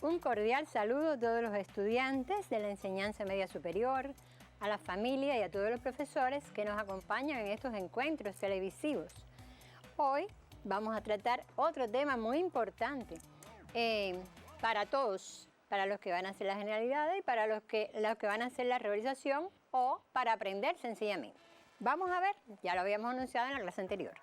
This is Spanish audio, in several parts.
Un cordial saludo a todos los estudiantes de la enseñanza media superior, a la familia y a todos los profesores que nos acompañan en estos encuentros televisivos. Hoy vamos a tratar otro tema muy importante para todos, para los que van a hacer las generalidades y para los que van a hacer la revalorización o para aprender sencillamente. Vamos a ver, ya lo habíamos anunciado en la clase anterior.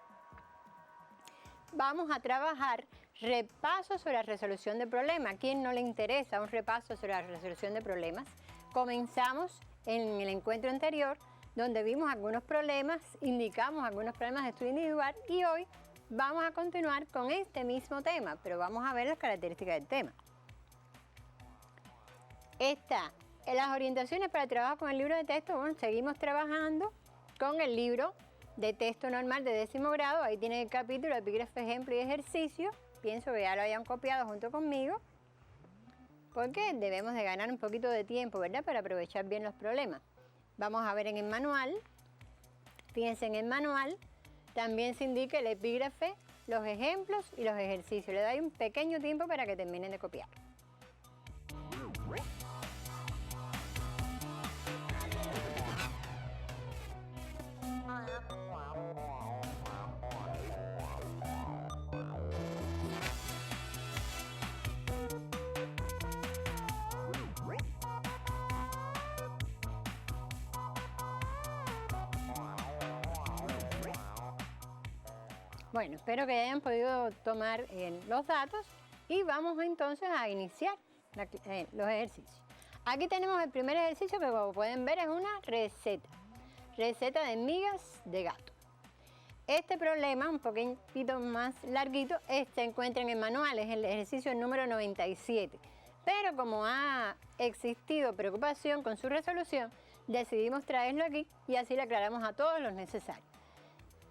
Vamos a trabajar repaso sobre la resolución de problemas. ¿A quién no le interesa un repaso sobre la resolución de problemas? Comenzamos en el encuentro anterior, donde vimos algunos problemas, indicamos algunos problemas de estudio individual y hoy vamos a continuar con este mismo tema, pero vamos a ver las características del tema. Las orientaciones para el trabajo con el libro de texto, bueno, seguimos trabajando con el libro de texto normal de 10º grado, ahí tienen el capítulo, epígrafe, ejemplo y ejercicio. Pienso que ya lo hayan copiado junto conmigo, porque debemos de ganar un poquito de tiempo, ¿verdad?, para aprovechar bien los problemas. Vamos a ver en el manual, fíjense en el manual, también se indica el epígrafe, los ejemplos y los ejercicios. Le doy un pequeño tiempo para que terminen de copiar. Bueno, espero que hayan podido tomar los datos y vamos entonces a iniciar los ejercicios. Aquí tenemos el primer ejercicio que, como pueden ver, es una receta. Receta de migas de gato. Este problema, un poquito más larguito, se encuentra en el manual, es el ejercicio número 97. Pero como ha existido preocupación con su resolución, decidimos traerlo aquí y así le aclaramos a todos los necesarios.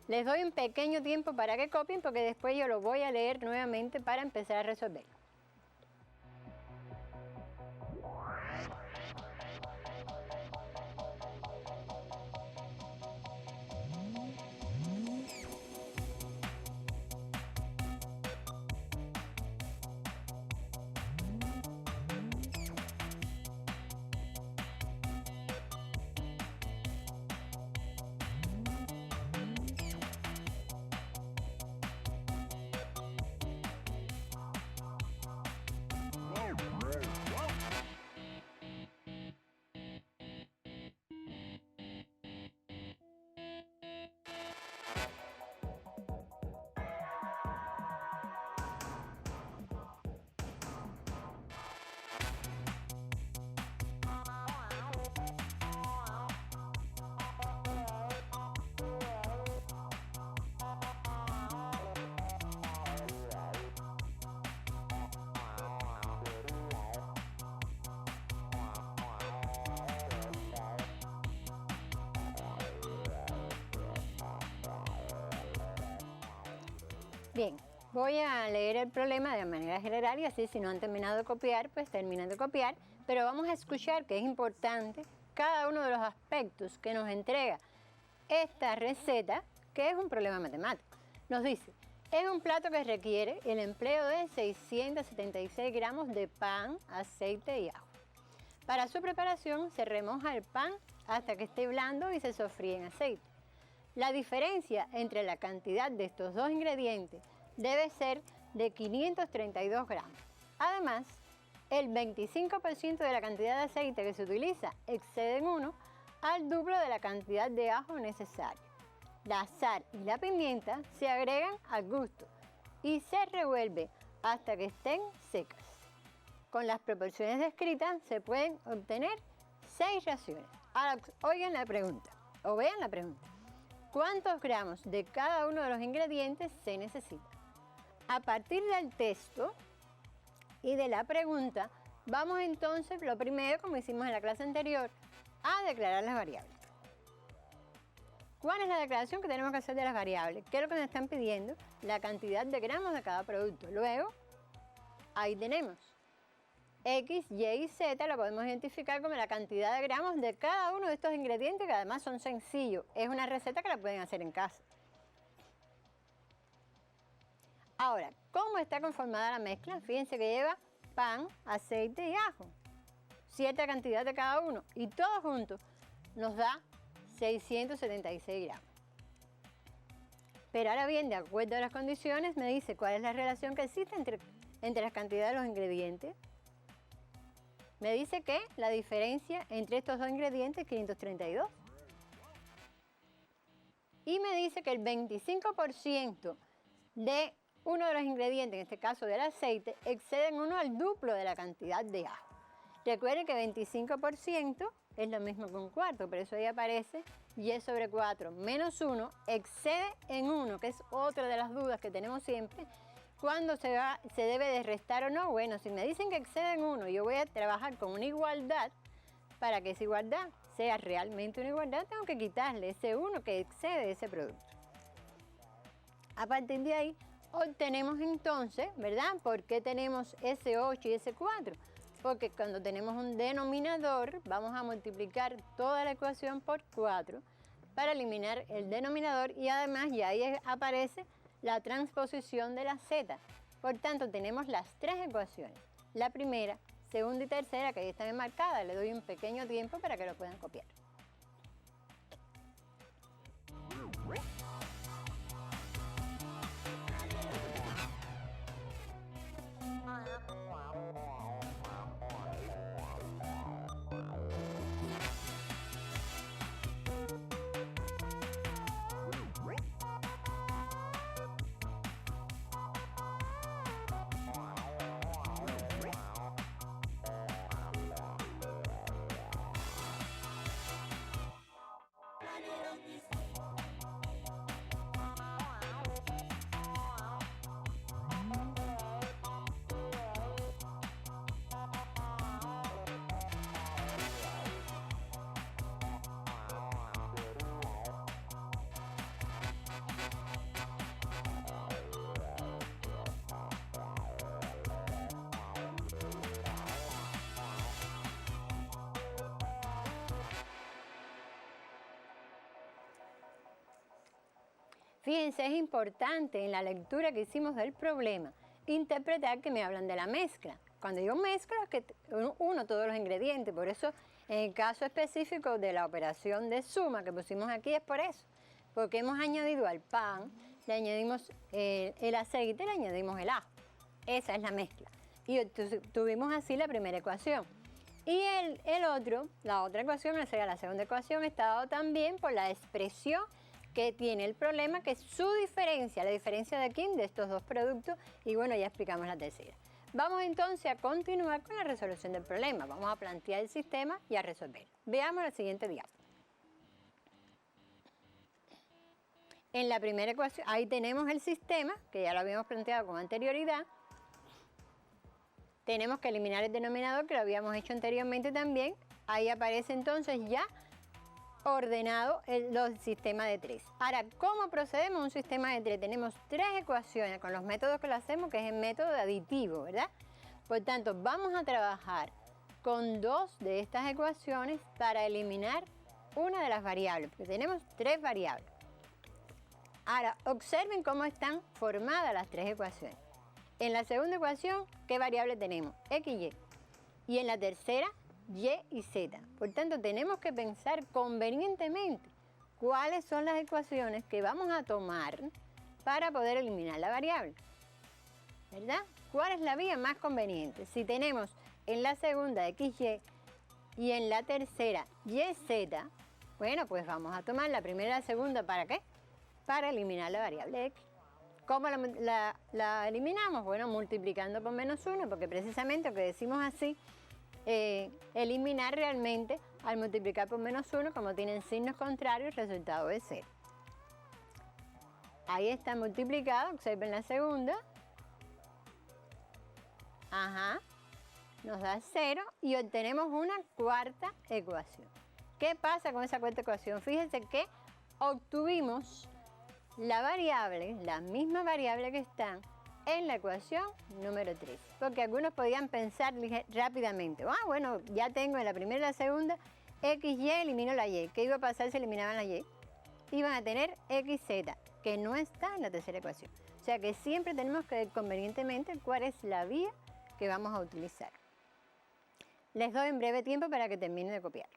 Les doy un pequeño tiempo para que copien porque después yo lo voy a leer nuevamente para empezar a resolverlo. Bien, voy a leer el problema de manera general y así si no han terminado de copiar, pues terminan de copiar, pero vamos a escuchar que es importante cada uno de los aspectos que nos entrega esta receta, que es un problema matemático. Nos dice, es un plato que requiere el empleo de 676 gramos de pan, aceite y ajo. Para su preparación se remoja el pan hasta que esté blando y se sofríe en aceite. La diferencia entre la cantidad de estos dos ingredientes debe ser de 532 gramos. Además, el 25% de la cantidad de aceite que se utiliza excede en 1 al doble de la cantidad de ajo necesaria. La sal y la pimienta se agregan al gusto y se revuelve hasta que estén secas. Con las proporciones descritas se pueden obtener 6 raciones. Ahora, oigan la pregunta, o vean la pregunta. ¿Cuántos gramos de cada uno de los ingredientes se necesita? A partir del texto y de la pregunta, vamos entonces, lo primero, como hicimos en la clase anterior, a declarar las variables. ¿Cuál es la declaración que tenemos que hacer de las variables? ¿Qué es lo que nos están pidiendo? La cantidad de gramos de cada producto. Luego, ahí tenemos X, Y y Z, lo podemos identificar como la cantidad de gramos de cada uno de estos ingredientes, que además son sencillos. Es una receta que la pueden hacer en casa. Ahora, ¿cómo está conformada la mezcla? Fíjense que lleva pan, aceite y ajo. Cierta cantidad de cada uno. Y todo junto nos da 676 gramos. Pero ahora bien, de acuerdo a las condiciones, me dice cuál es la relación que existe entre las cantidades de los ingredientes. Me dice que la diferencia entre estos dos ingredientes es 532. Y me dice que el 25% de uno de los ingredientes, en este caso del aceite, excede en uno al duplo de la cantidad de ajo. Recuerden que 25% es lo mismo que un cuarto, por eso ahí aparece y sobre 4 menos 1 excede en 1, que es otra de las dudas que tenemos siempre. ¿Cuándo se debe de restar o no? Bueno, si me dicen que excede en 1, yo voy a trabajar con una igualdad. Para que esa igualdad sea realmente una igualdad, tengo que quitarle ese 1 que excede ese producto. A partir de ahí, obtenemos entonces, ¿verdad? ¿Por qué tenemos ese 8 y ese 4? Porque cuando tenemos un denominador, vamos a multiplicar toda la ecuación por 4 para eliminar el denominador y además ya ahí aparece la transposición de la z. Por tanto, tenemos las tres ecuaciones. La primera, segunda y tercera, que ahí están enmarcadas. Le doy un pequeño tiempo para que lo puedan copiar. Fíjense, es importante en la lectura que hicimos del problema interpretar que me hablan de la mezcla. Cuando yo mezclo es que uno todos los ingredientes, por eso en el caso específico de la operación de suma que pusimos aquí es por eso, porque hemos añadido al pan, le añadimos el aceite, le añadimos el ajo. Esa es la mezcla. Y tuvimos así la primera ecuación. Y la otra ecuación, o sea, la segunda ecuación, está dado también por la expresión que tiene el problema, que es su diferencia, la diferencia de aquí, de estos dos productos, y bueno, ya explicamos la tercera. Vamos entonces a continuar con la resolución del problema. Vamos a plantear el sistema y a resolverlo. Veamos el siguiente diagrama. En la primera ecuación, ahí tenemos el sistema, que ya lo habíamos planteado con anterioridad. Tenemos que eliminar el denominador, que lo habíamos hecho anteriormente también. Ahí aparece entonces ya ordenado el sistema de 3. Ahora, ¿cómo procedemos a un sistema de 3? Tenemos 3 ecuaciones con los métodos que lo hacemos, que es el método aditivo, ¿verdad? Por tanto, vamos a trabajar con 2 de estas ecuaciones para eliminar una de las variables, porque tenemos 3 variables. Ahora, observen cómo están formadas las 3 ecuaciones. En la segunda ecuación, ¿qué variable tenemos? X y Y. Y en la tercera, Y y Z. Por tanto, tenemos que pensar convenientemente cuáles son las ecuaciones que vamos a tomar para poder eliminar la variable, ¿verdad? ¿Cuál es la vía más conveniente? Si tenemos en la segunda XY y en la tercera YZ, bueno, pues vamos a tomar la primera y la segunda, ¿para qué? Para eliminar la variable X. ¿Cómo la eliminamos? Bueno, multiplicando por menos 1, porque precisamente lo que decimos así, eliminar realmente al multiplicar por menos 1, como tienen signos contrarios, el resultado es 0. Ahí está multiplicado, observen la segunda. Ajá, nos da 0 y obtenemos una cuarta ecuación. ¿Qué pasa con esa cuarta ecuación? Fíjense que obtuvimos la variable, la misma variable que está en la ecuación número 3. Porque algunos podían pensar rápidamente, bueno, ya tengo en la primera y la segunda X, Y, elimino la Y. ¿Qué iba a pasar si eliminaban la Y? Iban a tener X, Z, que no está en la tercera ecuación. O sea que siempre tenemos que ver convenientemente cuál es la vía que vamos a utilizar. Les doy en breve tiempo para que terminen de copiar.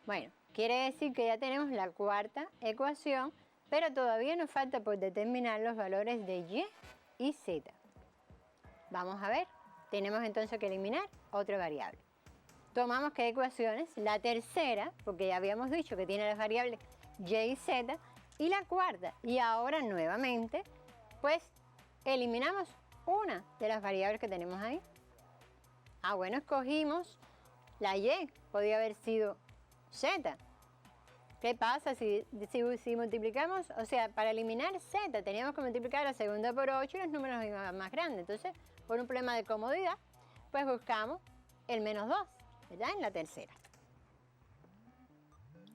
Bueno, quiere decir que ya tenemos la cuarta ecuación, pero todavía nos falta por determinar los valores de y y z. Vamos a ver, tenemos entonces que eliminar otra variable. Tomamos ¿qué ecuaciones? La tercera, porque ya habíamos dicho que tiene las variables y y z, y la cuarta. Y ahora nuevamente, pues eliminamos una de las variables que tenemos ahí. Ah, bueno, escogimos la y, podía haber sido z. ¿Qué pasa si multiplicamos? O sea, para eliminar z teníamos que multiplicar la segunda por 8 y los números iban más grandes. Entonces, por un problema de comodidad, pues buscamos el menos 2, ¿verdad? En la tercera.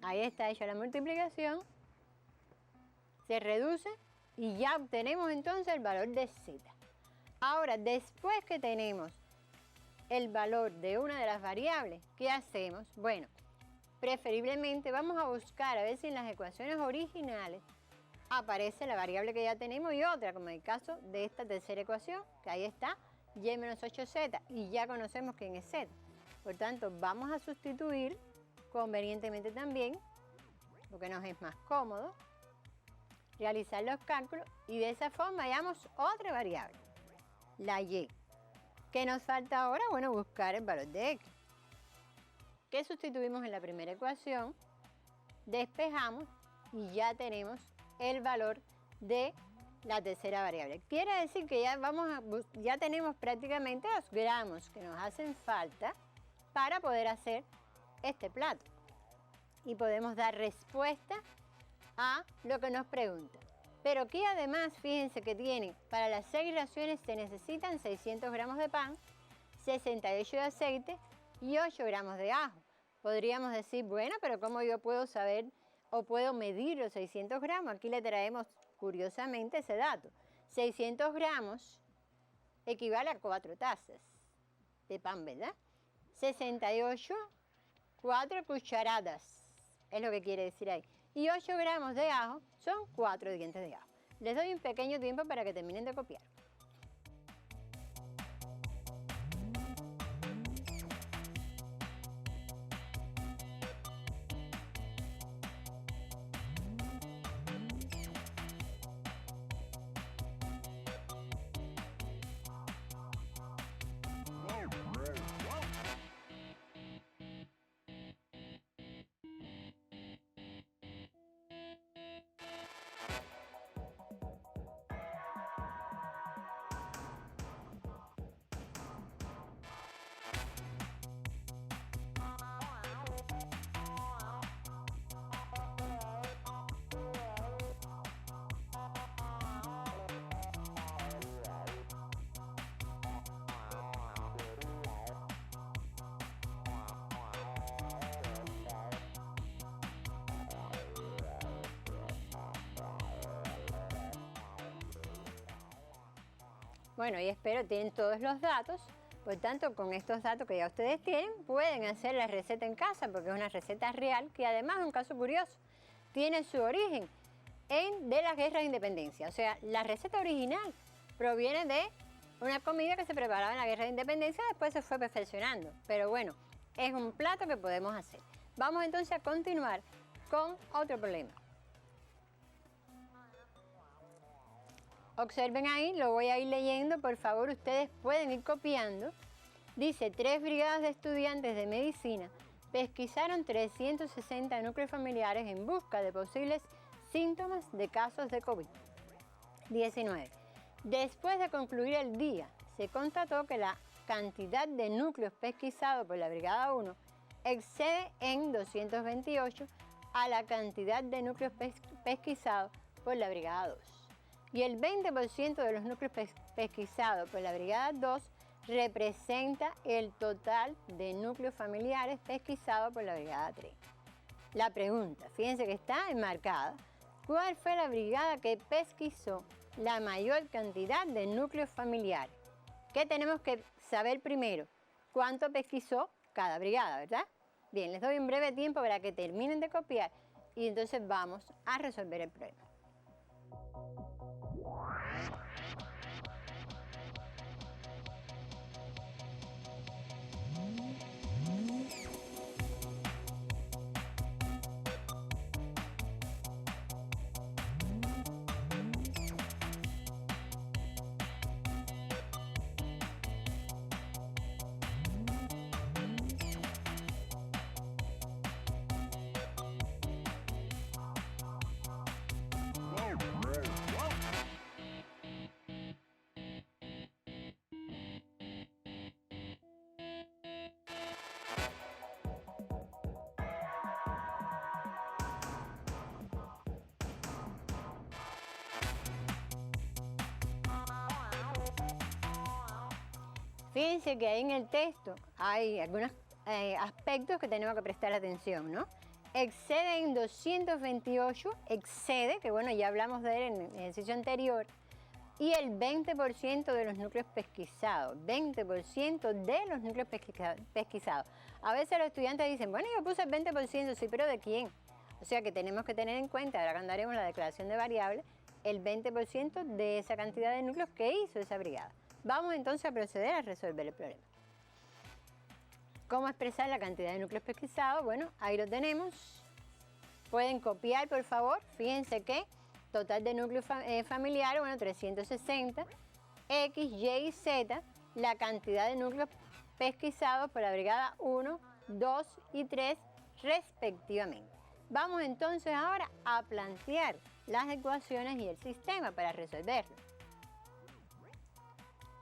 Ahí está hecha la multiplicación. Se reduce y ya obtenemos entonces el valor de z. Ahora, después que tenemos el valor de una de las variables, ¿qué hacemos? Bueno, preferiblemente vamos a buscar a ver si en las ecuaciones originales aparece la variable que ya tenemos y otra, como en el caso de esta tercera ecuación, que ahí está, y menos 8z, y ya conocemos quién es z. Por tanto, vamos a sustituir convenientemente también, porque nos es más cómodo, realizar los cálculos y de esa forma hallamos otra variable, la y. ¿Qué nos falta ahora? Bueno, buscar el valor de x. ¿Qué sustituimos en la primera ecuación? Despejamos y ya tenemos el valor de la tercera variable. Quiere decir que ya tenemos prácticamente los gramos que nos hacen falta para poder hacer este plato. Y podemos dar respuesta a lo que nos pregunta. Pero aquí además, fíjense que tiene, para las 6 raciones se necesitan 600 gramos de pan, 68 de aceite y 8 gramos de ajo. Podríamos decir, bueno, pero ¿cómo yo puedo saber o puedo medir los 600 gramos? Aquí le traemos curiosamente ese dato. 600 gramos equivale a 4 tazas de pan, ¿verdad? 68, 4 cucharadas, es lo que quiere decir ahí. Y 8 gramos de ajo son 4 dientes de ajo. Les doy un pequeño tiempo para que terminen de copiar. Bueno, y espero tienen todos los datos, por tanto, con estos datos que ya ustedes tienen, pueden hacer la receta en casa, porque es una receta real, que además es un caso curioso, tiene su origen de las guerras de independencia. O sea, la receta original proviene de una comida que se preparaba en la guerra de independencia, después se fue perfeccionando. Pero bueno, es un plato que podemos hacer. Vamos entonces a continuar con otro problema. Observen ahí, lo voy a ir leyendo, por favor ustedes pueden ir copiando. Dice, 3 brigadas de estudiantes de medicina pesquisaron 360 núcleos familiares en busca de posibles síntomas de casos de COVID-19. Después de concluir el día, se constató que la cantidad de núcleos pesquisados por la Brigada 1 excede en 228 a la cantidad de núcleos pesquisados por la brigada 2. Y el 20% de los núcleos pesquisados por la brigada 2 representa el total de núcleos familiares pesquisados por la brigada 3. La pregunta, fíjense que está enmarcada, ¿cuál fue la brigada que pesquisó la mayor cantidad de núcleos familiares? ¿Qué tenemos que saber primero? ¿Cuánto pesquisó cada brigada, verdad? Bien, les doy un breve tiempo para que terminen de copiar y entonces vamos a resolver el problema. Fíjense que ahí en el texto hay algunos aspectos que tenemos que prestar atención, ¿no? Excede en 228, excede, que bueno, ya hablamos de él en el ejercicio anterior, y el 20% de los núcleos pesquisados, 20% de los núcleos pesquisados. A veces los estudiantes dicen, bueno, yo puse el 20%, sí, pero ¿de quién? O sea que tenemos que tener en cuenta, ahora cuando haremos la declaración de variables, el 20% de esa cantidad de núcleos que hizo esa brigada. Vamos entonces a proceder a resolver el problema. ¿Cómo expresar la cantidad de núcleos pesquisados? Bueno, ahí lo tenemos. Pueden copiar, por favor. Fíjense que total de núcleos familiares, bueno, 360. X, Y y Z, la cantidad de núcleos pesquisados por la brigada 1, 2 y 3 respectivamente. Vamos entonces ahora a plantear las ecuaciones y el sistema para resolverlo.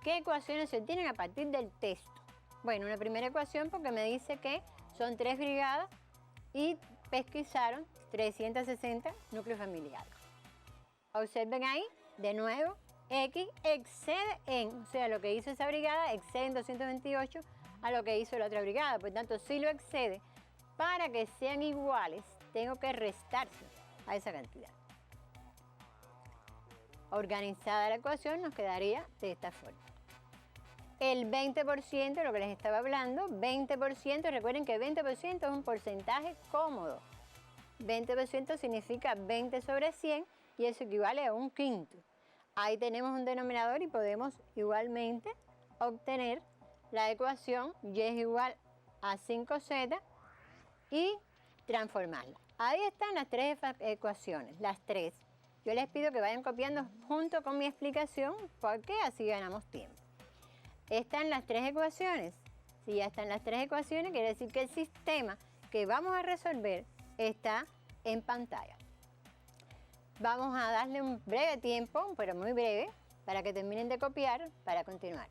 ¿Qué ecuaciones se obtienen a partir del texto? Bueno, una primera ecuación porque me dice que son 3 brigadas y pesquisaron 360 núcleos familiares. Observen ahí, de nuevo, X excede en, o sea, lo que hizo esa brigada excede en 228 a lo que hizo la otra brigada. Por tanto, si lo excede, para que sean iguales, tengo que restarse a esa cantidad. Organizada la ecuación nos quedaría de esta forma. El 20%, lo que les estaba hablando, 20%, recuerden que 20% es un porcentaje cómodo. 20% significa 20 sobre 100 y eso equivale a un quinto. Ahí tenemos un denominador y podemos igualmente obtener la ecuación y es igual a 5z y transformarla. Ahí están las 3 ecuaciones, las 3. Yo les pido que vayan copiando junto con mi explicación porque así ganamos tiempo. Están las 3 ecuaciones. Si ya están las 3 ecuaciones, quiere decir que el sistema que vamos a resolver está en pantalla. Vamos a darle un breve tiempo, pero muy breve, para que terminen de copiar para continuar.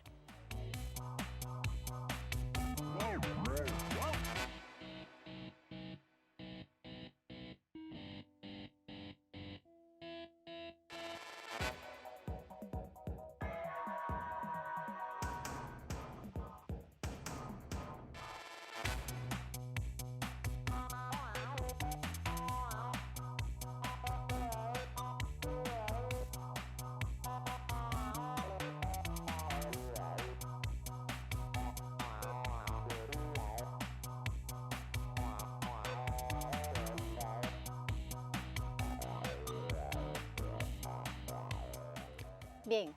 Bien,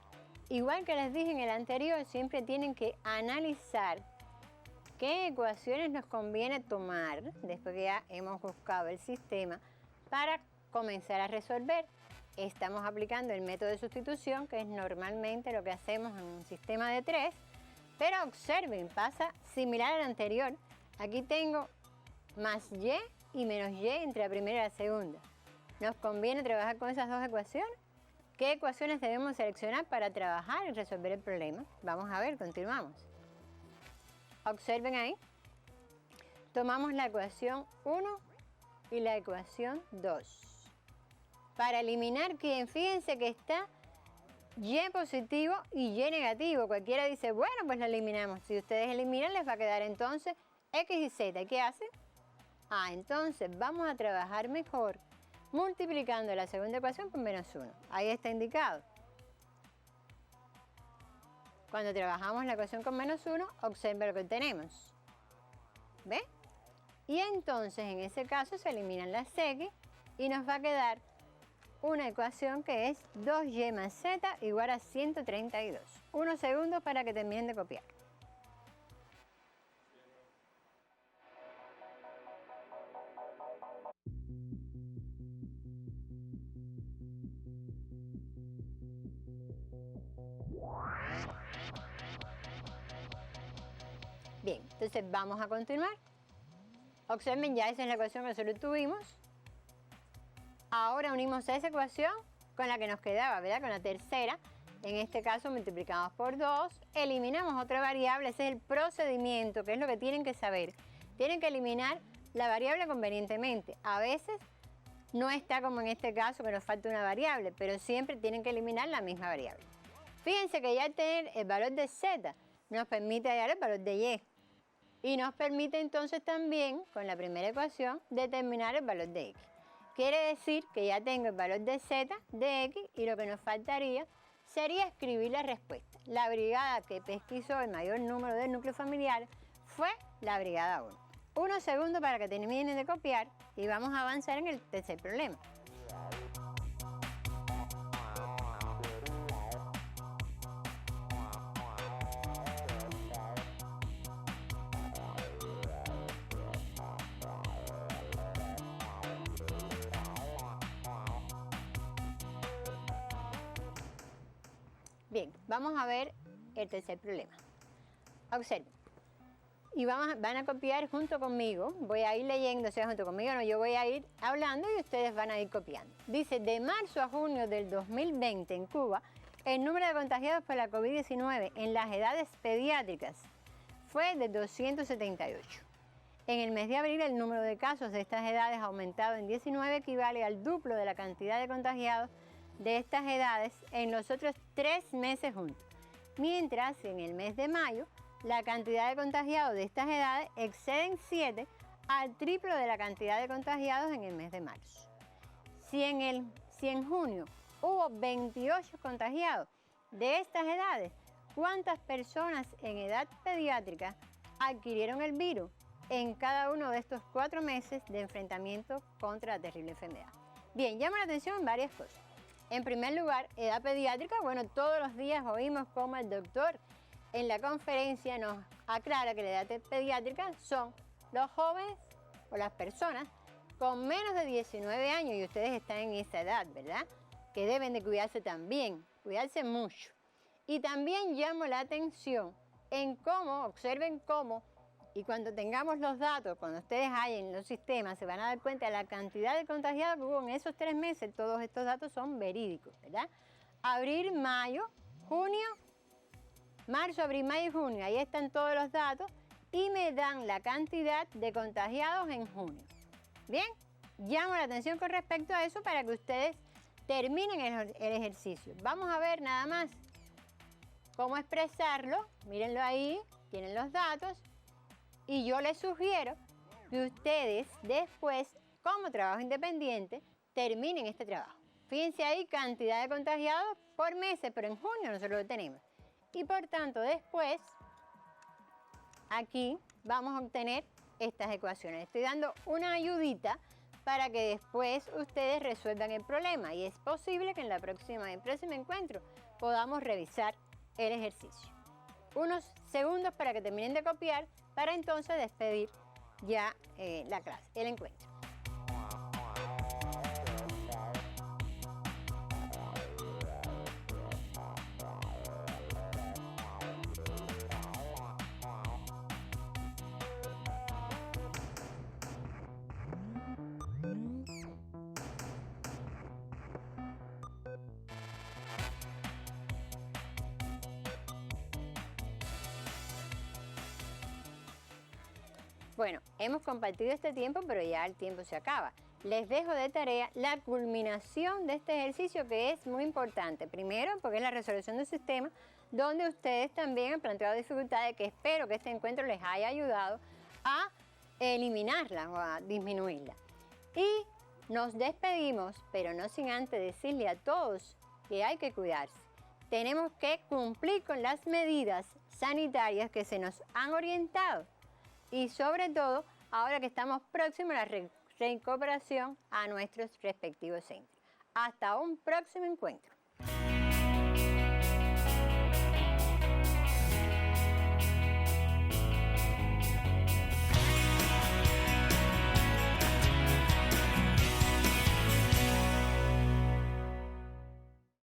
igual que les dije en el anterior, siempre tienen que analizar qué ecuaciones nos conviene tomar después que ya hemos buscado el sistema para comenzar a resolver. Estamos aplicando el método de sustitución, que es normalmente lo que hacemos en un sistema de 3, pero observen, pasa similar al anterior. Aquí tengo más y menos y entre la primera y la segunda. ¿Nos conviene trabajar con esas dos ecuaciones? ¿Qué ecuaciones debemos seleccionar para trabajar y resolver el problema? Vamos a ver, continuamos. Observen ahí. Tomamos la ecuación 1 y la ecuación 2. para eliminar quién. Fíjense que está Y positivo y Y negativo. Cualquiera dice, bueno, pues lo eliminamos. Si ustedes eliminan, les va a quedar entonces X y Z. ¿Qué hacen? Entonces vamos a trabajar mejor multiplicando la segunda ecuación por -1. Ahí está indicado. Cuando trabajamos la ecuación con -1, observa lo que tenemos. ¿Ve? Y entonces en ese caso se eliminan las X y nos va a quedar una ecuación que es 2Y más Z igual a 132. Unos segundos para que terminen de copiar. Bien, entonces vamos a continuar. Observen, ya esa es la ecuación que solo tuvimos. Ahora unimos esa ecuación con la que nos quedaba, ¿verdad? Con la tercera. En este caso multiplicamos por 2, eliminamos otra variable. Ese es el procedimiento, que es lo que tienen que saber. Tienen que eliminar la variable convenientemente. A veces no está como en este caso, que nos falta una variable, pero siempre tienen que eliminar la misma variable. Fíjense que ya al tener el valor de Z nos permite hallar el valor de Y. Y nos permite entonces también, con la primera ecuación, determinar el valor de X. Quiere decir que ya tengo el valor de Z, de X, y lo que nos faltaría sería escribir la respuesta. La brigada que pesquisó el mayor número de núcleos familiares fue la brigada 1. Unos segundos para que terminen de copiar y vamos a avanzar en el tercer problema. Bien, vamos a ver el tercer problema. Observen. Y van a copiar junto conmigo. Voy a ir leyendo, o sea, junto conmigo no, yo voy a ir hablando y ustedes van a ir copiando. Dice, de marzo a junio del 2020 en Cuba, el número de contagiados por la COVID-19 en las edades pediátricas fue de 278. En el mes de abril, el número de casos de estas edades ha aumentado en 19, equivale al duplo de la cantidad de contagiados de estas edades en los otros 3 meses juntos. Mientras en el mes de mayo, la cantidad de contagiados de estas edades exceden 7 al triplo de la cantidad de contagiados en el mes de marzo. Si en junio hubo 28 contagiados de estas edades, ¿cuántas personas en edad pediátrica adquirieron el virus en cada uno de estos 4 meses de enfrentamiento contra la terrible enfermedad? Bien, llama la atención varias cosas. En primer lugar, edad pediátrica, bueno, todos los días oímos cómo el doctor en la conferencia nos aclara que la edad pediátrica son los jóvenes o las personas con menos de 19 años, y ustedes están en esa edad, ¿verdad? Que deben de cuidarse también, cuidarse mucho. Y también llamo la atención en cómo, observen cómo, y cuando tengamos los datos, cuando ustedes hallen los sistemas, se van a dar cuenta de la cantidad de contagiados que hubo en esos 3 meses. Todos estos datos son verídicos, ¿verdad? Abril, mayo, junio, marzo, abril, mayo y junio. Ahí están todos los datos y me dan la cantidad de contagiados en junio. Bien, llamo la atención con respecto a eso para que ustedes terminen el ejercicio. Vamos a ver nada más cómo expresarlo. Mírenlo ahí, tienen los datos. Y yo les sugiero que ustedes después, como trabajo independiente, terminen este trabajo. Fíjense ahí, cantidad de contagiados por meses, pero en junio nosotros lo tenemos. Y por tanto, después, aquí vamos a obtener estas ecuaciones. Estoy dando una ayudita para que después ustedes resuelvan el problema. Y es posible que en el próximo encuentro podamos revisar el ejercicio. Unos segundos para que terminen de copiar, para entonces despedir ya la clase, el encuentro. Bueno, hemos compartido este tiempo, pero ya el tiempo se acaba. les dejo de tarea la culminación de este ejercicio, que es muy importante. Primero, porque es la resolución del sistema, donde ustedes también han planteado dificultades que espero que este encuentro les haya ayudado a eliminarlas o a disminuirlas. Y nos despedimos, pero no sin antes decirle a todos que hay que cuidarse. Tenemos que cumplir con las medidas sanitarias que se nos han orientado y sobre todo ahora que estamos próximos a la reincorporación a nuestros respectivos centros. Hasta un próximo encuentro.